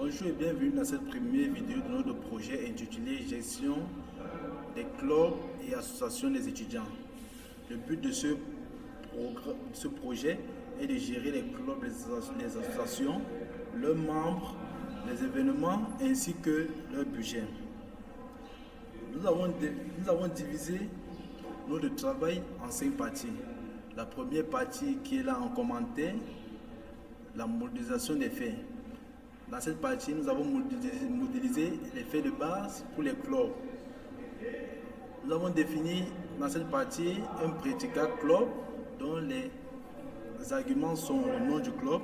Bonjour et bienvenue dans cette première vidéo de notre projet intitulé Gestion des clubs et associations des étudiants. Le but de ce projet est de gérer les clubs, les associations, leurs membres, les événements ainsi que leur budget. Nous avons divisé notre travail en 5 parties. La première partie qui est là en commentaire, la modélisation des faits. Dans cette partie, nous avons modélisé les faits de base pour les clubs. Nous avons défini dans cette partie un prédicat club dont les arguments sont le nom du club,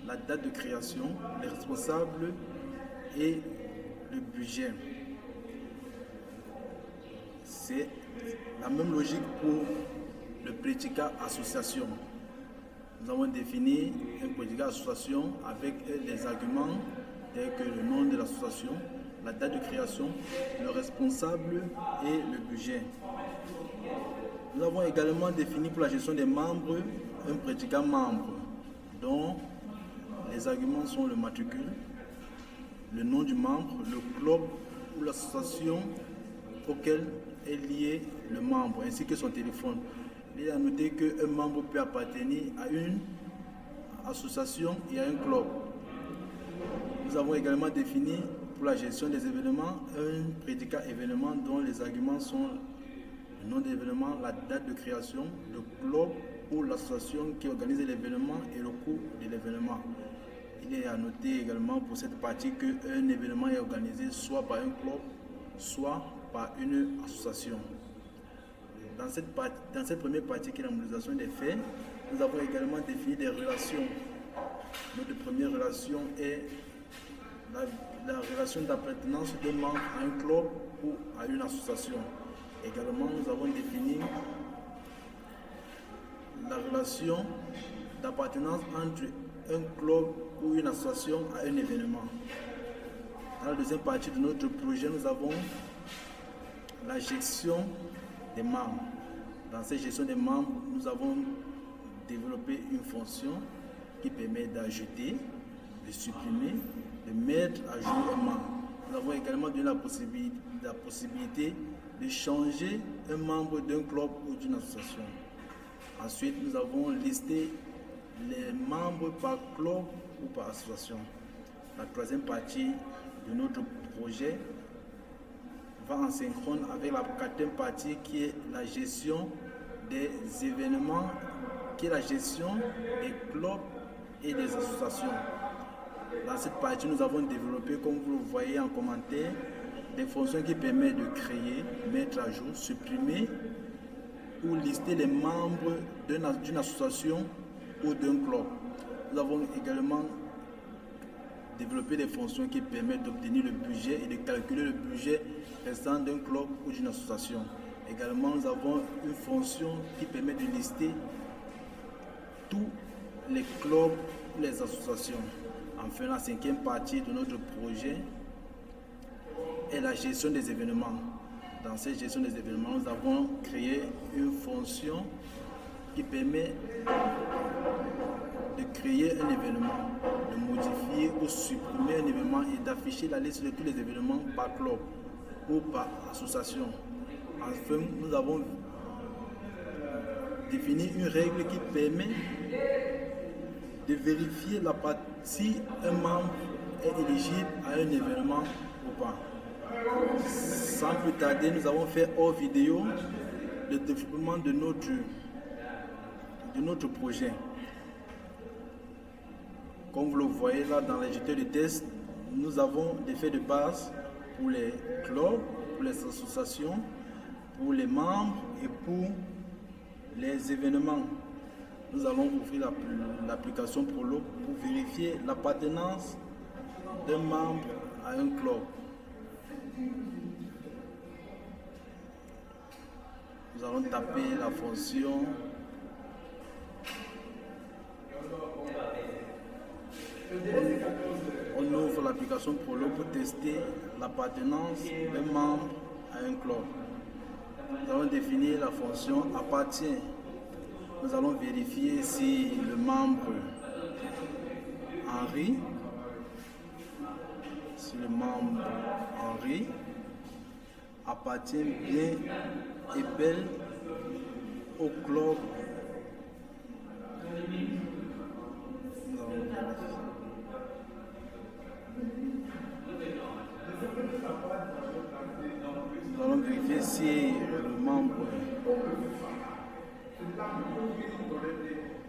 la date de création, les responsables et le budget. C'est la même logique pour le prédicat association. Nous avons défini un prédicat association avec les arguments tels que le nom de l'association, la date de création, le responsable et le budget. Nous avons également défini pour la gestion des membres un prédicat membre dont les arguments sont le matricule, le nom du membre, le club ou l'association auquel est lié le membre ainsi que son téléphone. Il est à noter qu'un membre peut appartenir à une association et à un club. Nous avons également défini pour la gestion des événements un prédicat événement dont les arguments sont le nom de l'événement, la date de création, le club ou l'association qui organise l'événement et le coût de l'événement. Il est à noter également pour cette partie qu'un événement est organisé soit par un club, soit par une association. Dans cette première partie qui est la modélisation des faits, nous avons également défini des relations. Notre première relation est la relation d'appartenance d'un membre à un club ou à une association. Également, nous avons défini la relation d'appartenance entre un club ou une association à un événement. Dans la deuxième partie de notre projet, nous avons la gestion des membres. Dans cette gestion des membres, nous avons développé une fonction qui permet d'ajouter, de supprimer, de mettre à jour un membre. Nous avons également donné la possibilité de changer un membre d'un club ou d'une association. Ensuite, nous avons listé les membres par club ou par association. La troisième partie de notre projet va en synchrone avec la quatrième partie qui est la gestion des événements, qui est la gestion des clubs et des associations. Dans cette partie, nous avons développé, comme vous le voyez en commentaire, des fonctions qui permettent de créer, mettre à jour, supprimer ou lister les membres d'une association ou d'un club. Nous avons également développer des fonctions qui permettent d'obtenir le budget et de calculer le budget restant d'un club ou d'une association. Également, nous avons une fonction qui permet de lister tous les clubs ou les associations. Enfin, la cinquième partie de notre projet est la gestion des événements. Dans cette gestion des événements, nous avons créé une fonction qui permet de créer un événement, de modifier ou supprimer un événement et d'afficher la liste de tous les événements par club ou par association. Enfin, nous avons défini une règle qui permet de vérifier si un membre est éligible à un événement ou pas. Sans plus tarder, nous avons fait hors vidéo le développement de notre projet. Comme vous le voyez là dans l'éditeur de test, nous avons des faits de base pour les clubs, pour les associations, pour les membres et pour les événements. Nous allons ouvrir l'application Prolo pour vérifier l'appartenance d'un membre à un club. Nous allons taper la fonction on ouvre l'application Prolo pour tester l'appartenance d'un membre à un club. Nous allons définir la fonction appartient. Nous allons vérifier si le membre Henri le membre Henri appartient bien et bel au club. Nous allons vérifier si le membre...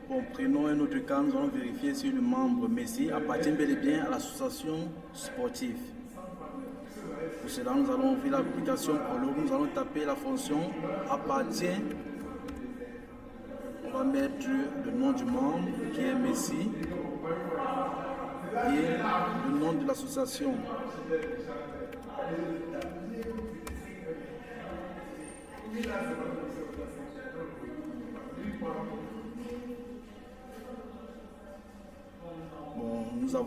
Bon, prenons un autre cas, nous allons vérifier si le membre Messi appartient bel et bien à l'association sportive. Pour cela, nous allons ouvrir l'application Prolog, nous allons taper la fonction appartient. On va mettre le nom du membre qui est Messi et le nom de l'association.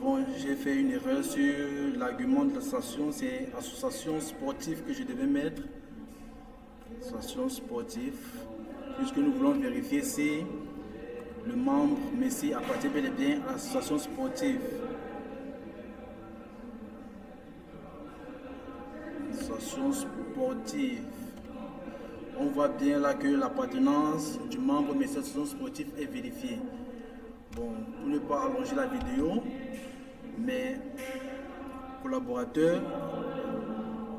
Bon, j'ai fait une erreur sur l'argument de l'association, c'est association sportive que je devais mettre. Association sportive, puisque nous voulons vérifier si le membre Messi appartient bel et bien à l'association sportive. Association sportive. On voit bien là que l'appartenance du membre Messi à l'association sportive est vérifiée. Bon, pour ne pas allonger la vidéo, mes collaborateurs,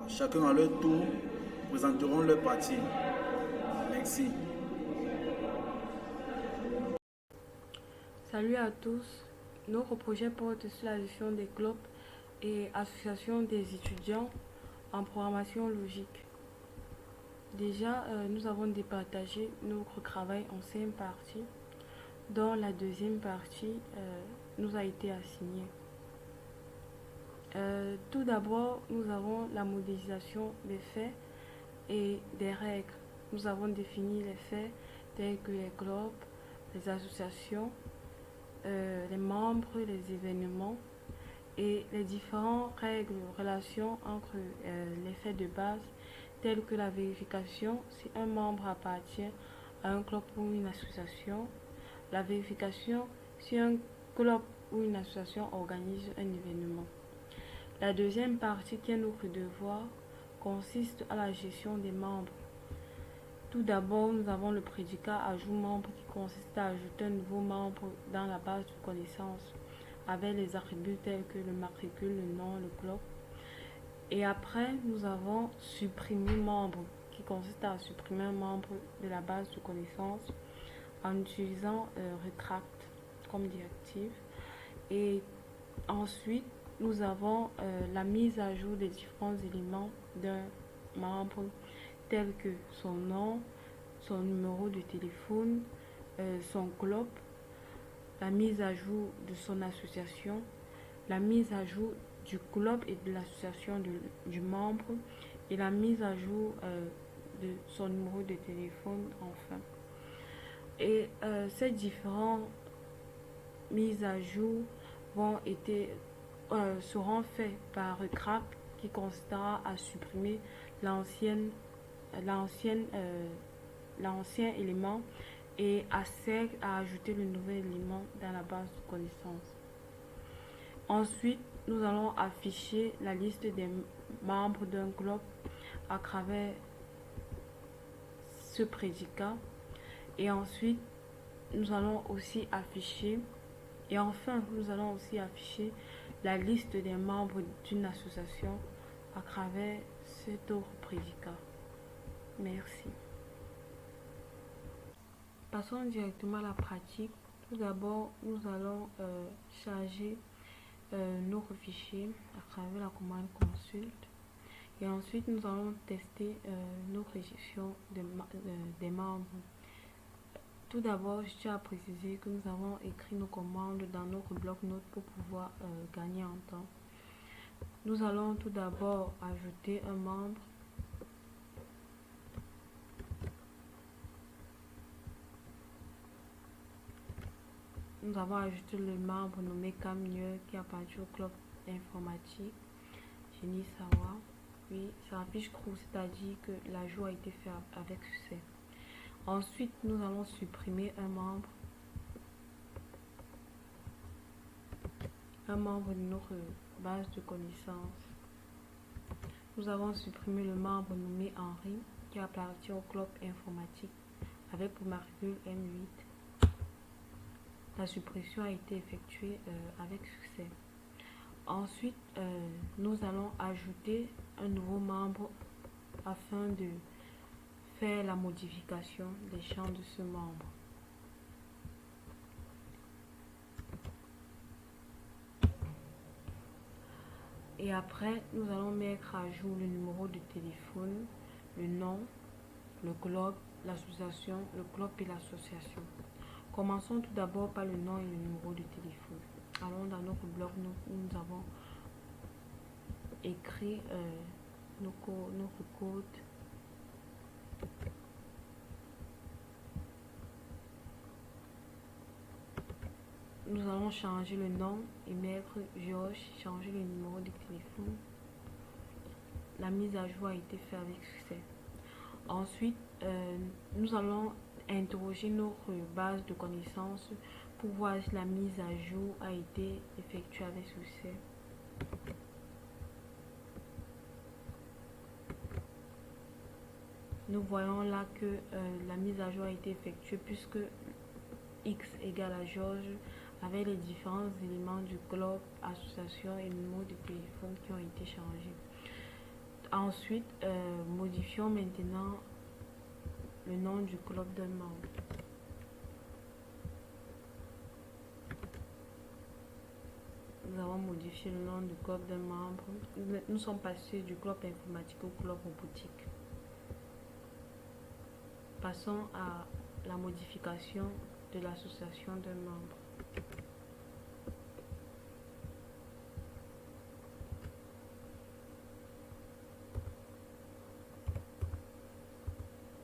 chacun à leur tour, présenteront leur parti. Merci. Salut à tous. Notre projet porte sur la gestion des clubs et associations des étudiants en programmation logique. Déjà, nous avons départagé notre travail en 5 parties, dont la deuxième partie nous a été assignée. Tout d'abord, nous avons la modélisation des faits et des règles. Nous avons défini les faits tels que les clubs, les associations, les membres, les événements et les différentes règles, relations entre les faits de base tels que la vérification si un membre appartient à un club ou une association, la vérification si un club ou une association organise un événement. La deuxième partie qui est notre devoir consiste à la gestion des membres. Tout d'abord, nous avons le prédicat ajout membre qui consiste à ajouter un nouveau membre dans la base de connaissances avec les attributs tels que le matricule, le nom, le club. Et après, nous avons supprimer membre qui consiste à supprimer un membre de la base de connaissances en utilisant retract comme directive. Et ensuite, nous avons la mise à jour des différents éléments d'un membre tels que son nom, son numéro de téléphone, son club, la mise à jour de son association, la mise à jour du club et de l'association du membre et la mise à jour de son numéro de téléphone enfin. Et ces différentes mises à jour seront faites par crack qui consistera à supprimer l'ancien élément et à ajouter le nouvel élément dans la base de connaissances. Ensuite, nous allons afficher la liste des membres d'un club à travers ce prédicat. Et ensuite, nous allons aussi afficher, et enfin, nous allons aussi afficher la liste des membres d'une association à travers cet autre prédicat. Merci. Passons directement à la pratique. Tout d'abord, nous allons charger nos fichiers à travers la commande consulte et ensuite nous allons tester notre gestion des membres. Tout d'abord, je tiens à préciser que nous avons écrit nos commandes dans notre bloc-notes pour pouvoir gagner en temps. Nous allons tout d'abord ajouter un membre. Nous avons ajouté le membre nommé Camille qui appartient au club informatique Génie Savoir. Oui, ça affiche true, c'est-à-dire que l'ajout a été fait avec succès. Ensuite, nous allons supprimer un membre de notre base de connaissances. Nous avons supprimé le membre nommé Henri qui appartient au club informatique avec pour matricule M8. La suppression a été effectuée avec succès. Ensuite, nous allons ajouter un nouveau membre afin de faire la modification des champs de ce membre. Et après, nous allons mettre à jour le numéro de téléphone, le nom, le club, l'association, le club et l'association. Commençons tout d'abord par le nom et le numéro de téléphone. Allons dans notre blog, nous avons écrit notre code. Nous allons changer le nom et mettre Georges, changer le numéro de téléphone. La mise à jour a été faite avec succès. Ensuite, nous allons interroger notre base de connaissances pour voir si la mise à jour a été effectuée avec succès. Nous voyons là que la mise à jour a été effectuée puisque X égale à Georges avec les différents éléments du club, association et numéro de téléphone qui ont été changés. Ensuite, modifions maintenant le nom du club d'un membre. Nous avons modifié le nom du club d'un membre. Nous sommes passés du club informatique au club robotique. Passons à la modification de l'association d'un membre.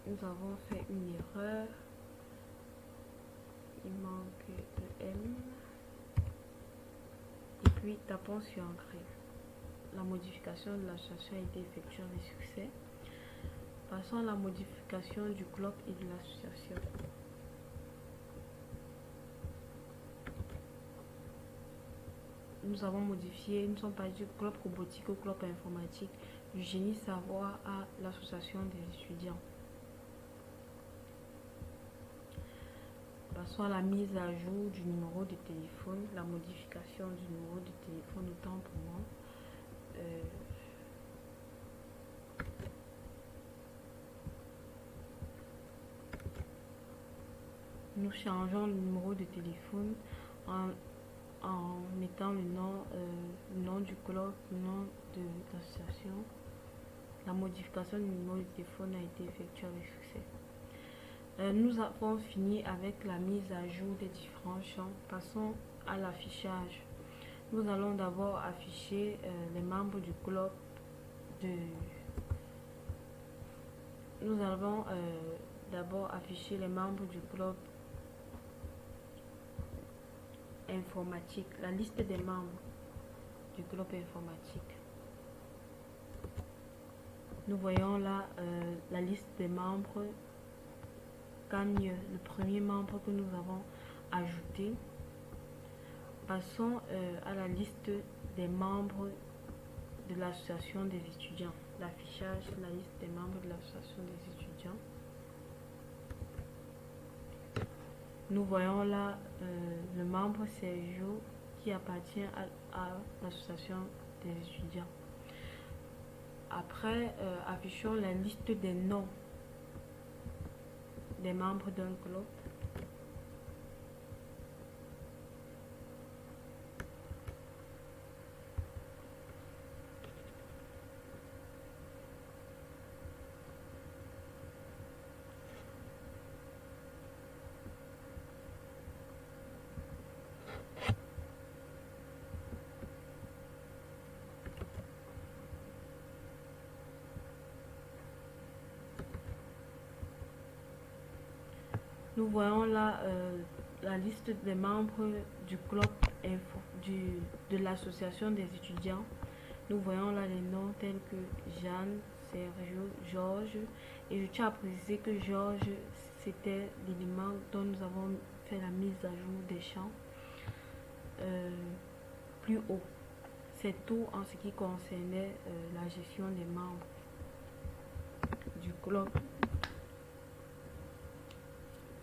Nous avons fait une erreur. Il manque le M. Et puis tapons sur Entrée. La modification de l'association a été effectuée avec succès. Passons à la modification du club et de l'association. Nous avons modifié, nous sommes passés du club robotique au club informatique, du génie savoir à l'association des étudiants. Passons à la mise à jour du numéro de téléphone, la modification du numéro de téléphone autant pour moi. Nous changeons le numéro de téléphone en mettant le nom du club, le nom de l'association. La modification du numéro de téléphone a été effectuée avec succès. Nous avons fini avec la mise à jour des différents champs. Passons à l'affichage. Nous allons d'abord afficher les membres du club. Nous allons d'abord afficher les membres du club informatique, la liste des membres du club informatique. Nous voyons là la liste des membres. Gagne le premier membre que nous avons ajouté. Passons à la liste des membres de l'association des étudiants. L'affichage, la liste des membres de l'association des étudiants. Nous voyons là le membre Sergio qui appartient à l'association des étudiants. Après, affichons la liste des noms des membres d'un club. Nous voyons là la liste des membres du club de l'association des étudiants. Nous voyons là les noms tels que Jeanne, Sergio, Georges. Et je tiens à préciser que Georges, c'était l'élément dont nous avons fait la mise à jour des champs plus haut. C'est tout en ce qui concernait la gestion des membres du club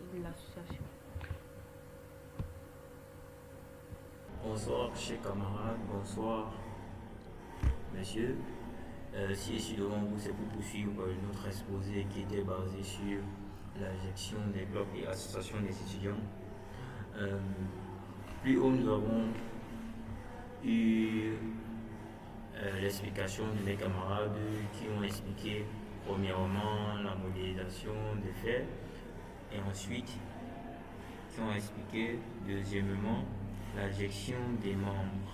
et de l'association. Bonsoir chers camarades, bonsoir messieurs. Si je suis devant vous, c'est pour poursuivre notre exposé qui était basé sur la gestion des clubs et associations des étudiants. Plus haut, nous avons eu l'explication de mes camarades qui ont expliqué premièrement la modélisation des faits et ensuite qui ont expliqué deuxièmement la gestion des membres.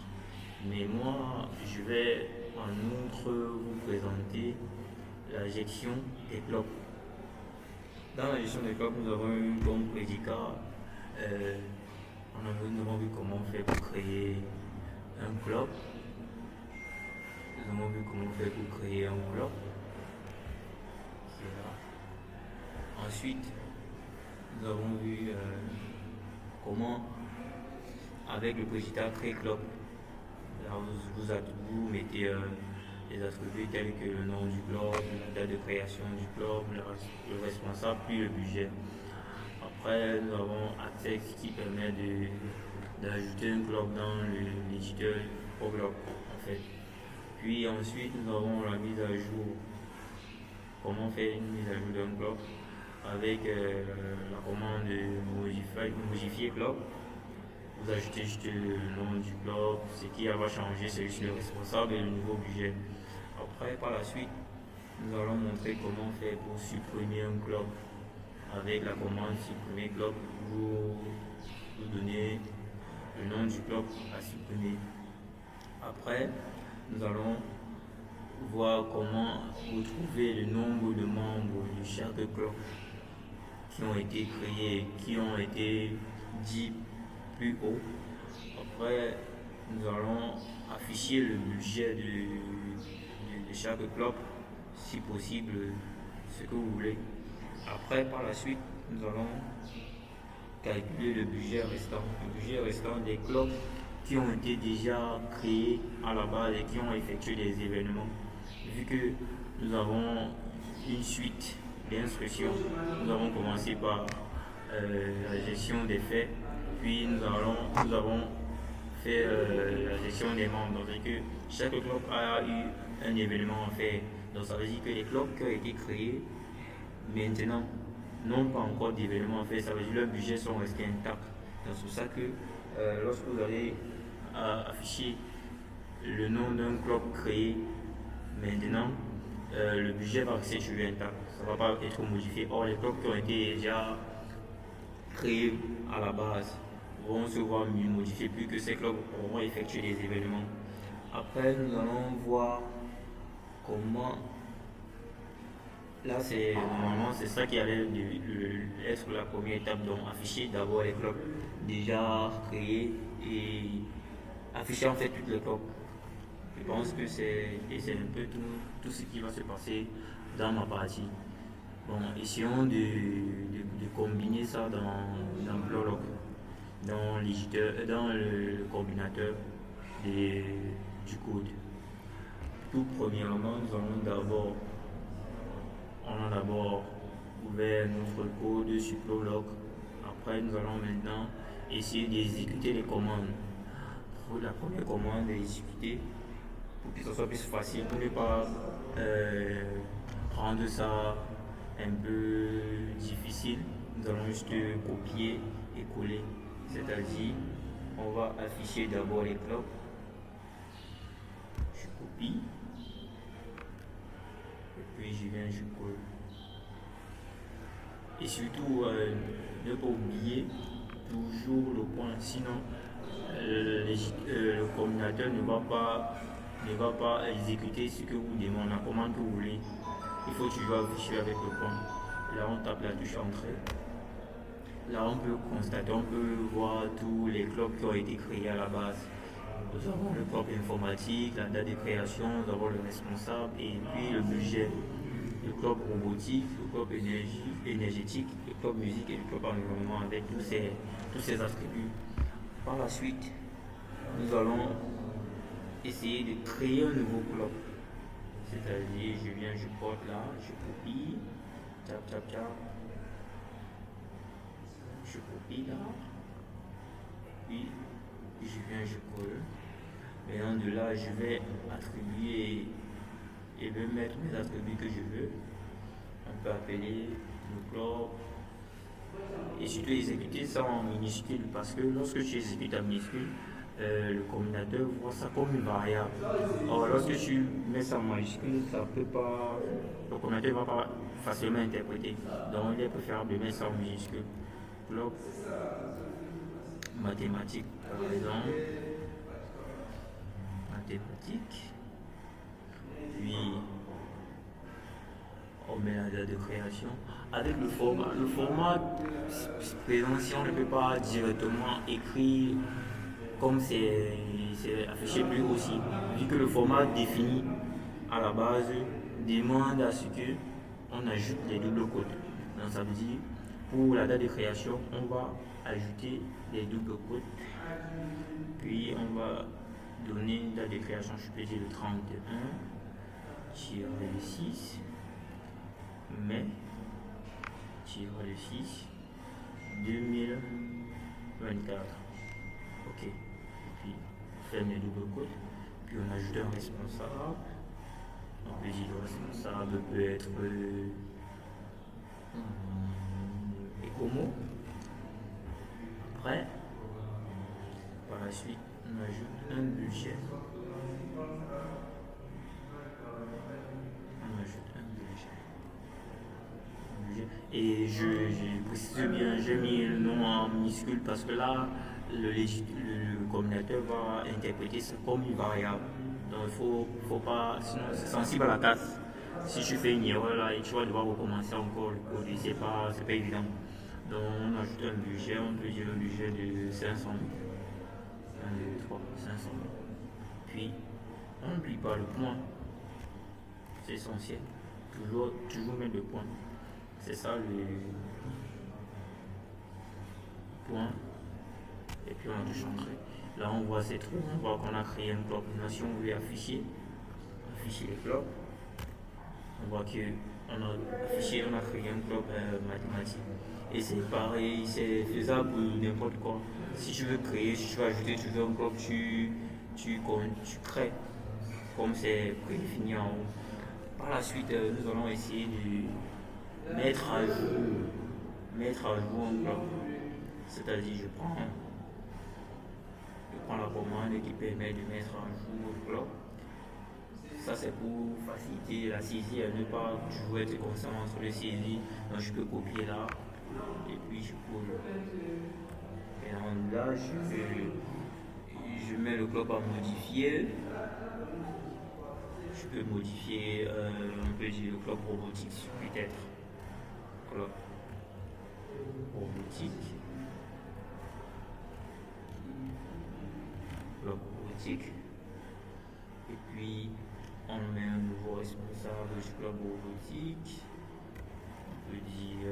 Mais moi, je vais en outre vous présenter la gestion des clubs. Dans la gestion des clubs, nous avons eu comme prédicat, nous avons vu comment faire pour créer un club. Nous avons vu comment faire pour créer un club. Ensuite, nous avons vu comment, avec le prédicat, créer club. Là, vous mettez les attributs tels que le nom du club, la date de création du club, le responsable, puis le budget. Après, nous avons Atex qui permet d'ajouter un club dans l'éditeur au club, en fait. Puis ensuite, nous avons la mise à jour. Comment faire une mise à jour d'un club avec la commande de modifier club. Vous ajoutez juste le nom du club, ce qui va changer, c'est juste le responsable et le nouveau budget. Après, par la suite, nous allons montrer comment faire pour supprimer un club. Avec la commande supprimer club, vous donnez le nom du club à supprimer. Après, nous allons voir comment vous trouvez le nombre de membres de chaque club qui ont été créés, qui ont été dit plus haut. Après, nous allons afficher le budget de chaque club, si possible, ce que vous voulez. Après, par la suite, nous allons calculer le budget restant. Le budget restant des clubs qui ont été déjà créés à la base et qui ont effectué des événements. Vu que nous avons une suite d'instructions, nous avons commencé par la gestion des faits, puis nous avons fait la gestion des membres. Donc, que chaque club a eu un événement à faire. Donc, ça veut dire que les clubs qui ont été créés maintenant n'ont pas encore d'événement à faire. Ça veut dire que leurs budgets sont restés intacts. Donc, c'est pour ça que lorsque vous allez afficher le nom d'un club créé maintenant, le budget va rester toujours intact. Ça ne va pas être modifié. Or, les clubs qui ont été déjà créés à la base vont se voir mieux modifiés plus que ces clubs auront effectué des événements. Après, nous allons voir comment. Là, normalement, c'est ça qui allait être la première étape. Donc, afficher d'abord les clubs déjà créés et afficher en fait tous les clubs. Je pense que c'est un peu tout ce qui va se passer dans ma partie. Bon, essayons de combiner ça dans Prolog, dans le combinateur du code. Tout premièrement, on a d'abord ouvert notre code sur Prolog. Après, nous allons maintenant essayer d'exécuter les commandes. Pour la première commande est exécutée pour que ce soit plus facile, pour ne pas rendre ça un peu difficile. Nous allons juste copier et coller, c'est-à-dire on va afficher d'abord les clubs, je copie et puis je colle. Et surtout ne pas oublier toujours le point, sinon le combinateur ne va pas exécuter ce que vous demandez, la commande que vous voulez. Il faut toujours afficher avec le point. Là, on tape la touche entrée. Là, on peut constater, on peut voir tous les clubs qui ont été créés à la base. Nous avons le club informatique, la date de création, nous avons le responsable et puis le budget. Le club robotique, le club énergétique, le club musique et le club environnement avec tous ces attributs. Par la suite, nous allons essayer de créer un nouveau club. C'est-à-dire, je viens, je porte là, je copie, tap, tap, tap, je copie là, puis je viens, je colle. Maintenant, de là, je vais attribuer et vais mettre mes attributs que je veux. On peut appeler le club. Et surtout exécuter ça en minuscule parce que lorsque tu exécutes en minuscule, le combinateur voit ça comme une variable. Or, lorsque tu mets ça en majuscule, le combinateur ne va pas facilement interpréter. Donc, il est préférable de mettre ça en minuscule. Bloc mathématiques, par exemple. Mathématiques. Puis, on met la date de création. Avec le format présent, si on ne peut pas directement écrire comme c'est affiché plus aussi, vu que le format défini à la base demande à ce que on ajoute les doubles codes. Donc ça veut dire pour la date de création, on va ajouter les doubles codes. Puis on va donner une date de création, je peux dire le 31-6 mai 6 2024. Ok. Puis ferme les doubles codes. Puis on ajoute un responsable. On peut dire le responsable peut être Ecomo. Après, par la suite, on ajoute un budget. Et je précise bien, j'ai mis le nom en minuscule parce que là, le combinateur va interpréter ça comme une variable. Donc il faut pas, sinon c'est sensible à la casse. Si tu fais une erreur là et tu vas devoir recommencer encore le code, c'est pas évident. Donc on ajoute un budget, on peut dire un budget de 500 000. 1, 2, 3, 500 000. Puis on n'oublie pas le point. C'est essentiel. Toujours mettre le point. C'est ça le point. Et puis on a tout changé. Là on voit ces trucs, on voit qu'on a créé un club. Maintenant si on veut afficher les clubs, on voit qu'on a affiché, on a créé un club mathématique. Et c'est pareil, c'est faisable pour n'importe quoi. Si tu veux créer, si tu veux ajouter toujours un club, tu crées comme c'est prédéfini en haut. Par la suite, nous allons essayer de mettre à jour un club. C'est-à-dire, je prends la commande qui permet de mettre à jour le club. Ça, c'est pour faciliter la saisie et ne pas toujours être constamment entre les saisies. Donc, je peux copier là et puis je colle. Et là, je mets le club à modifier. Je peux modifier, on peut dire le club robotique, peut-être. Club robotique. Club robotique. Et puis, on met un nouveau responsable du club robotique. On peut dire,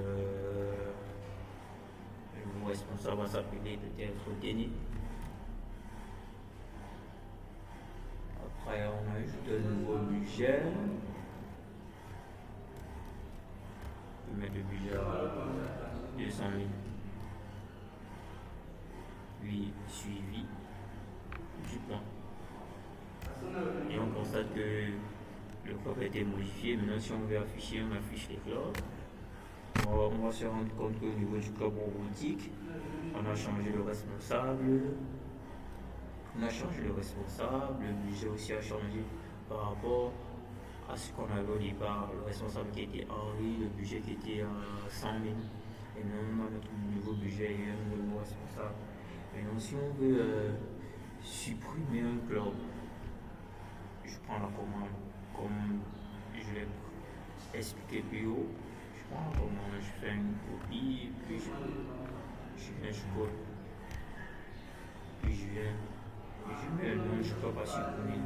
le nouveau responsable va s'appeler peut-être Denis. Après, on ajoute un nouveau budget. On peut mettre le budget à 200 000. Puis, suivi du point. Et on constate que le club a été modifié. Maintenant, si on veut afficher, on affiche les clubs. On va se rendre compte qu'au niveau du club robotique, on a changé le responsable. Le budget aussi a changé par rapport à ce qu'on avait au départ. Le responsable qui était Henri, le budget qui était à 100 000. Et maintenant, on a notre nouveau budget et un nouveau responsable. Maintenant, si on veut supprimer un club, je prends la commande comme je l'ai expliqué plus haut. Je prends la commande, je fais une copie, puis je colle. Puis je mets le nom du club à supprimer.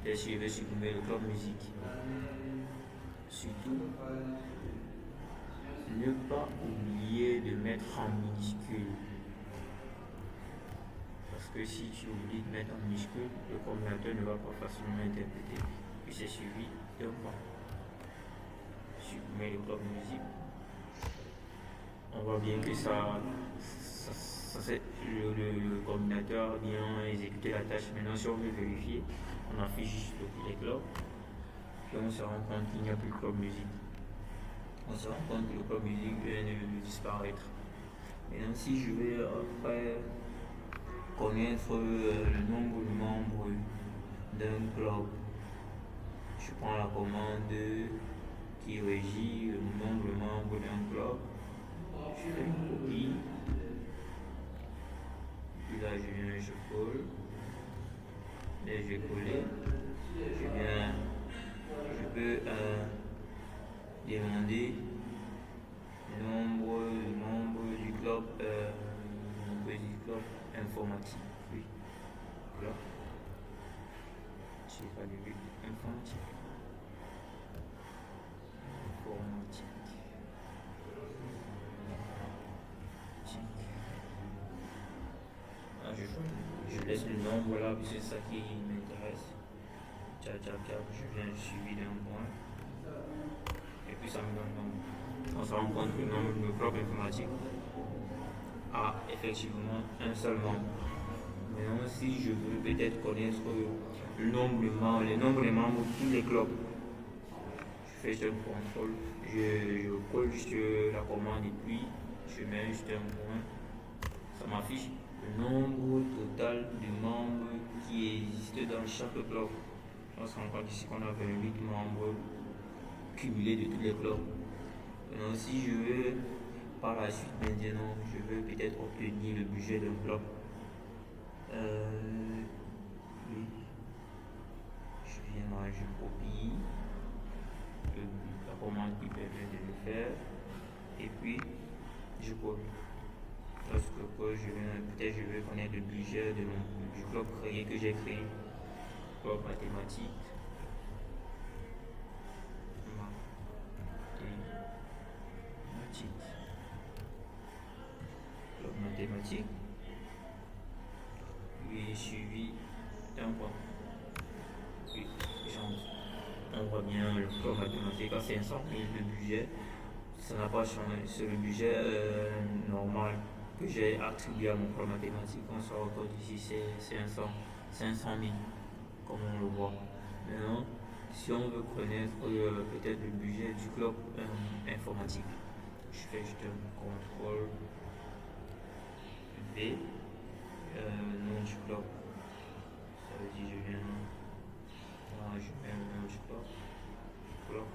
Et si je vais supprimer le club musique. Surtout, ne pas oublier de mettre en minuscule. Parce que si tu oublies de mettre en minuscule, le coordinateur ne va pas facilement interpréter. Puis c'est suivi d'un point. Supprimer le bloc musique. On voit bien que le coordinateur a bien exécuté la tâche. Maintenant, si on veut vérifier, on affiche juste les clubs. Puis on se rend compte qu'il n'y a plus de club musique. On se rend compte que le club musique vient de disparaître. Maintenant, si je vais après connaître le nombre de membres d'un club, je prends la commande qui régit le nombre de membres d'un club. Je fais une copie. Puis là, je colle. Là, je vais coller. Je peux demander le nombre de membres du club informatique. Oui. Club. Je sais pas du but informatique. Je laisse le nombre là, puis c'est ça qui m'intéresse. Je viens suivi d'un point. Et puis ça me donne le nombre. On se rend compte que le nombre de club informatique a effectivement un seul membre. Maintenant, si je veux peut-être connaître le nombre de membres de tous les clubs, je fais un contrôle, je colle juste la commande et puis je mets juste un point. Ça m'affiche le nombre total de membres qui existent dans chaque club. On se rend compte ici qu'on a 28 membres cumulés de tous les clubs. Maintenant, si je veux par la suite maintenant, je veux peut-être obtenir le budget d'un club. Oui. Je viens là, je copie la commande qui permet de le faire et puis je colle. Lorsque peut-être je vais connaître le budget du club que j'ai créé, club mathématique. Club mathématique. Puis suivi d'un point. Puis j'entre. On voit bien le club mathématique à 500 000 de budget. Ça n'a pas changé. C'est le budget normal que j'ai attribué à mon club mathématique. On se retrouve ici, c'est 500 000, comme on le voit. Maintenant, si on veut connaître peut-être le budget du club informatique, je fais juste un contrôle V, nom du club. Ça veut dire je viens là, je mets le nom du club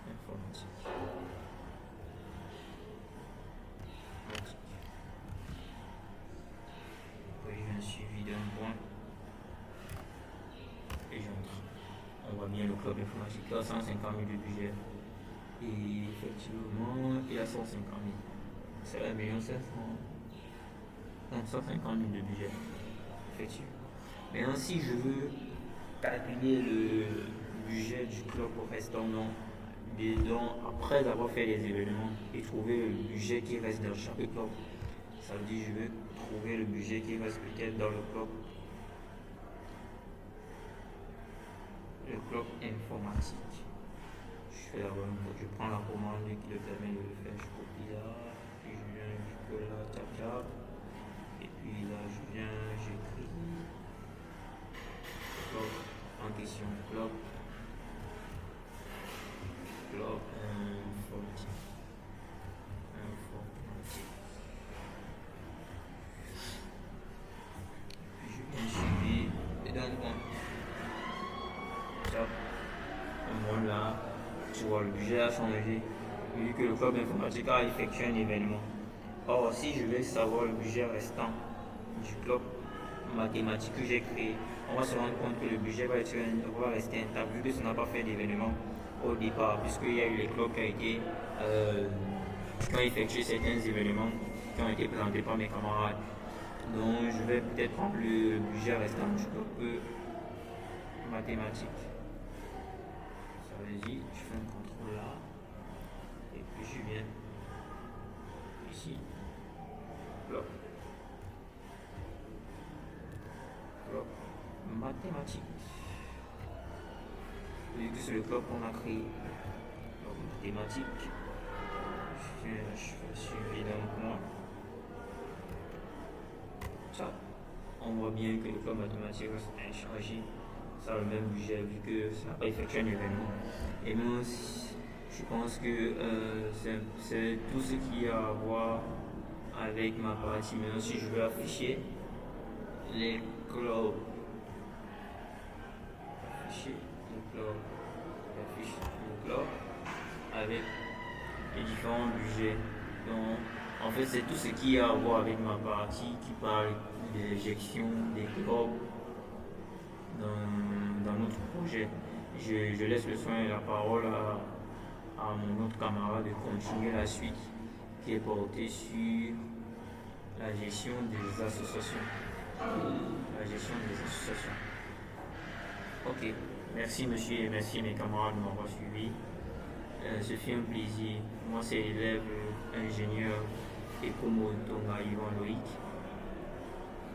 informatique. Puis je viens suivi d'un point et j'entre. On voit bien le club informatique là, 150 000 de budget. Et effectivement, il y a 150 000. C'est 1 500 000. 150 000 de budget. Effectivement. Maintenant, si je veux calculer le budget du club restant après avoir fait les événements et trouver le budget qui reste dans chaque club, ça veut dire que je veux trouver le budget qui reste peut-être dans le club informatique. Je prends la commande qui le permet de le faire, je copie là, puis je viens jusque là, tap, et puis là j'écris club en question, club informatique. Puis je viens suivi et dans le point. Là, tu vois, le budget a changé vu que le club informatique a effectué un événement. Or, si je veux savoir le budget restant du club mathématique que j'ai créé, on va se rendre compte que le budget va rester intact vu que ça n'a pas fait d'événement au départ, puisqu'il y a eu les clubs qui ont effectué certains événements qui ont été présentés par mes camarades. Donc, je vais peut-être prendre le budget restant du club mathématique. Vas-y, je fais un contrôle là et puis je viens ici, là, mathématiques. Vu que c'est le club qu'on a créé. Donc, mathématiques. Je suis donc moi. Ça, on voit bien que le club mathématique reste inchangé. Ça a le même budget vu que ça n'a pas effectué un événement. Et moi, je pense que c'est tout ce qui a à voir avec ma partie. Maintenant, si je veux afficher les clubs, afficher le club avec les différents budgets. Donc, en fait, c'est tout ce qui a à voir avec ma partie qui parle des gestion des clubs dans notre projet. Je laisse le soin et la parole à mon autre camarade de continuer la suite qui est portée sur la gestion des associations. Ok, merci monsieur et merci mes camarades de m'avoir suivi. Ce fut un plaisir. Moi c'est l'élève ingénieur Ekomotonga Yvan Loïc,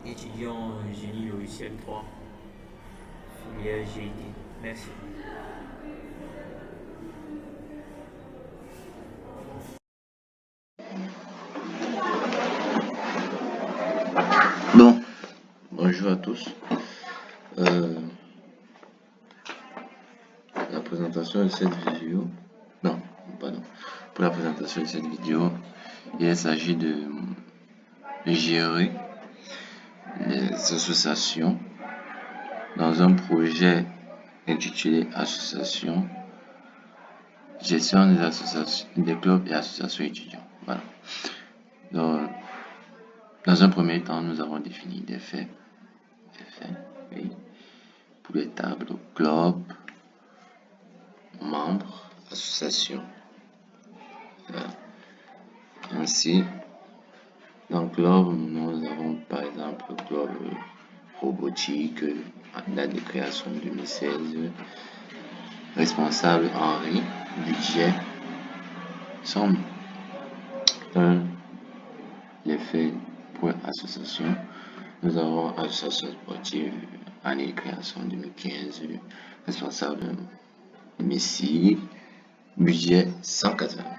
étudiant en génie logiciel 3, filière GIT. Merci. Bon, bonjour à tous. La présentation de cette vidéo, pour la présentation de cette vidéo, il s'agit de gérer les associations dans un projet intitulé Association, gestion des associations, des clubs et associations étudiants. Voilà. Donc, dans un premier temps, nous avons défini des faits, oui, pour les tableaux club, membres, associations. Voilà. Ainsi, dans le club, nous avons par exemple le club robotique, date de création 2016, responsable Henri, budget, somme. Les faits pour association. Nous avons association sportive, année de création 2015, responsable Messi, budget 180 000.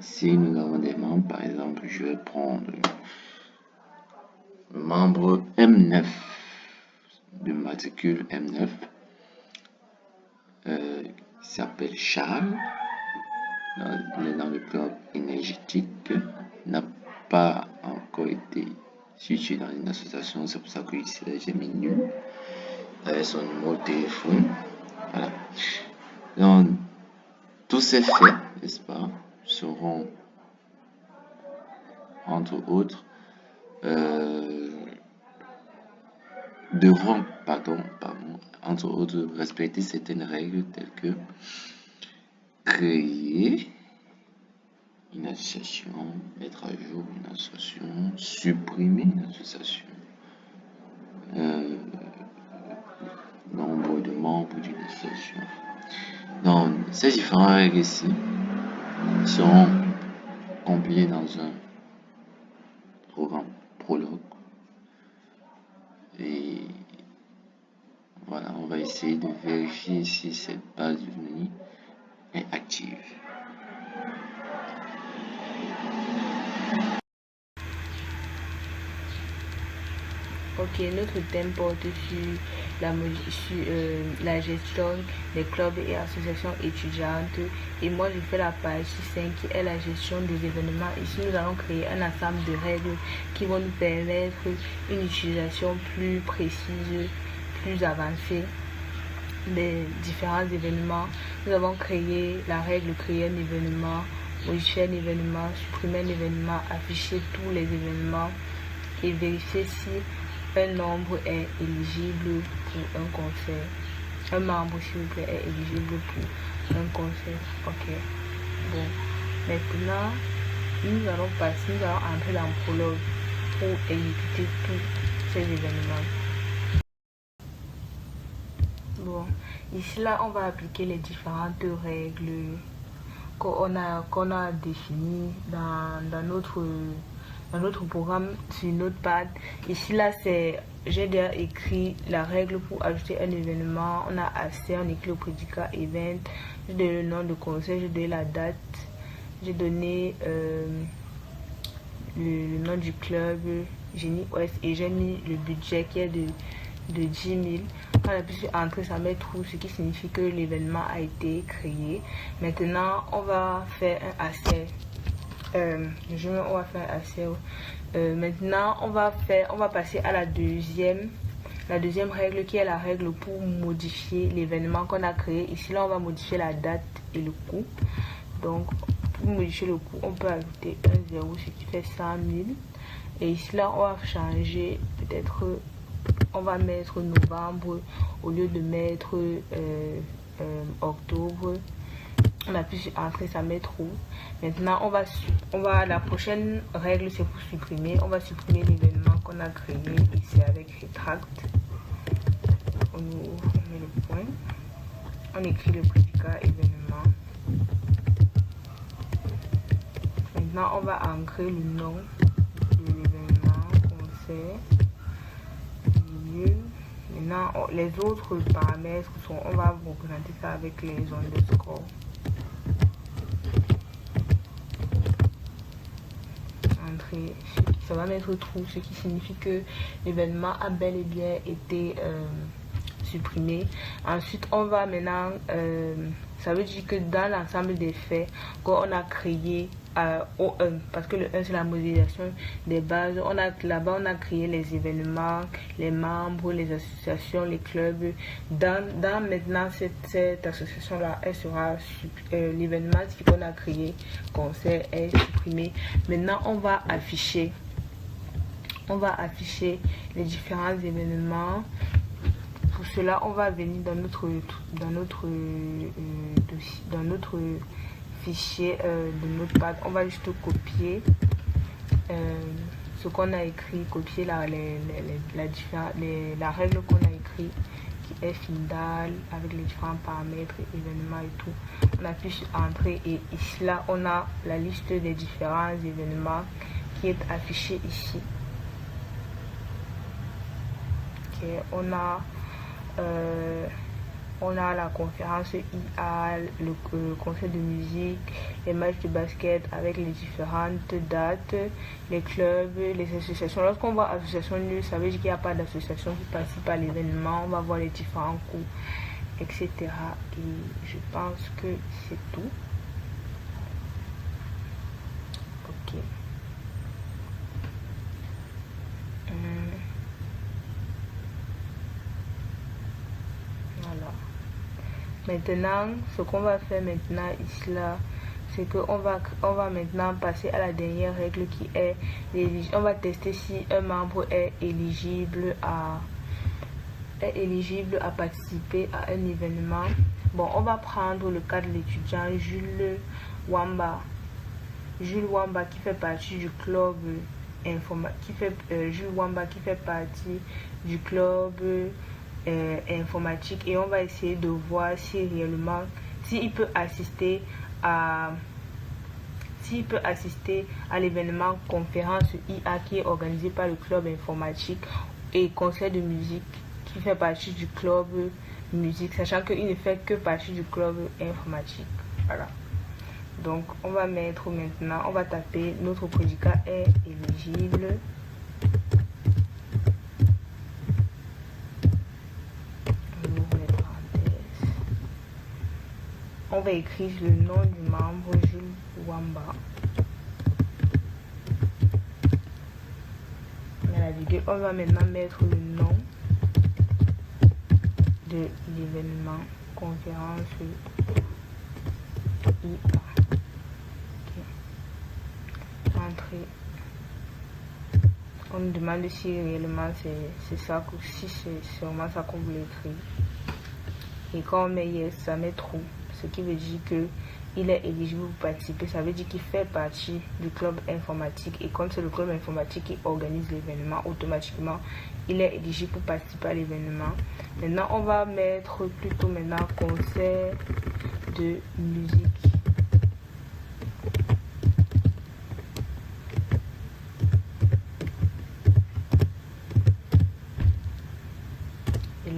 Si nous avons des membres, par exemple, je vais prendre le membre M9, de matricule M9, qui s'appelle Charles, dans le club énergétique, n'a pas encore été situé dans une association, c'est pour ça que ici j'ai mis nul avec son numéro de téléphone. Voilà. Donc, tous ces faits, n'est-ce pas, seront entre autres devront entre autres respecter certaines règles telles que créer une association, mettre à jour une association, supprimer une association, nombre de membres d'une association. Donc, ces différentes règles ici seront compilées dans un programme Prolog. Et voilà, on va essayer de vérifier si cette base de données est active. Ok, notre thème porte sur la gestion des clubs et associations étudiantes. Et moi, je fais la partie 5 qui est la gestion des événements. Ici, nous allons créer un ensemble de règles qui vont nous permettre une utilisation plus précise, plus avancée des différents événements. Nous avons créé la règle créer un événement, modifier un événement, supprimer un événement, afficher tous les événements et vérifier si un nombre est éligible pour un concert. Un membre, s'il vous plaît, est éligible pour un concert. Ok. Bon. Maintenant, nous allons entrer dans le prologue pour exécuter tous ces événements. Bon. Ici, là, on va appliquer les différentes règles qu'on a définies dans notre programme sur Notepad. Ici là c'est j'ai déjà écrit la règle pour ajouter un événement. On a accès, on écrit le prédicat event. J'ai donné le nom de conseil, j'ai donné la date, j'ai donné le nom du club, Génie Ouest, et j'ai mis le budget qui est de 10 000. Quand on appuie sur entrer, ça met trou, ce qui signifie que l'événement a été créé. Maintenant, on va faire un accès. On va faire un accès. Maintenant, on va passer à la deuxième règle qui est la règle pour modifier l'événement qu'on a créé. Ici, là, on va modifier la date et le coût. Donc, pour modifier le coût, on peut ajouter un 0, ce qui fait 100 000. Et ici, là, on va changer, peut-être, on va mettre novembre au lieu de mettre octobre. On appuie sur entrée, ça met trop. Maintenant, la prochaine règle, c'est pour supprimer. On va supprimer l'événement qu'on a créé ici avec retract. On met le point. On écrit le prédicat événement. Maintenant, on va ancrer le nom de l'événement qu'on fait. Maintenant, les autres paramètres on va représenter ça avec les underscores. Ça va mettre trou, ce qui signifie que l'événement a bel et bien été supprimé. Ensuite, on va maintenant, ça veut dire que dans l'ensemble des faits qu'on a créé au 1, parce que le 1 c'est la modélisation des bases, là-bas on a créé les événements, les membres, les associations, les clubs. Dans maintenant cette association là, elle sera l'événement qu'on a créé, conseil est supprimé. Maintenant on va afficher les différents événements. Pour cela, on va venir dans notre fichier de Notepad. On va juste copier ce qu'on a écrit, copier la règle qu'on a écrit qui est FINDAL avec les différents paramètres, événements et tout. On appuie sur entrée et ici là on a la liste des différents événements qui est affichée ici. Okay, on a la conférence IA, le concert de musique, les matchs de basket avec les différentes dates, les clubs, les associations. Lorsqu'on voit association nulle, ça veut dire qu'il n'y a pas d'association qui participe à l'événement. On va voir les différents coûts, etc. Et je pense que c'est tout. Ok. Voilà. Maintenant, ce qu'on va faire maintenant ici là, c'est qu'on va maintenant passer à la dernière règle qui est on va tester si un membre est éligible à participer à un événement. Bon, on va prendre le cas de l'étudiant Jules Wamba qui fait partie du club informatique, et on va essayer de voir si réellement s'il peut assister à l'événement conférence IA qui est organisé par le club informatique et concert de musique qui fait partie du club musique, sachant qu'il ne fait que partie du club informatique. Voilà. Donc on va mettre maintenant, on va taper notre prédicat est éligible. On va écrire le nom du membre Jules Wamba. On va maintenant mettre le nom de l'événement conférence IA. Okay. Entrée. On nous demande si réellement c'est ça, si c'est sûrement ça qu'on voulait écrire. Et quand on met yes, ça met trou. Ce qui veut dire qu'il est éligible pour participer. Ça veut dire qu'il fait partie du club informatique. Et comme c'est le club informatique qui organise l'événement, automatiquement, il est éligible pour participer à l'événement. Maintenant, on va mettre plutôt maintenant concert de musique.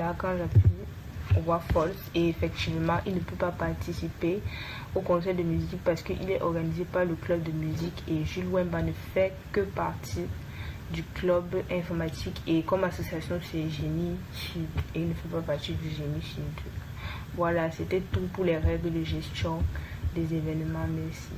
là, quand j'appuie, on voit false et effectivement il ne peut pas participer au concert de musique parce qu'il est organisé par le club de musique et Jules Wemba ne fait que partie du club informatique et comme association c'est Génie Sud et il ne fait pas partie du Génie Sud. Voilà, c'était tout pour les règles de gestion des événements. Merci.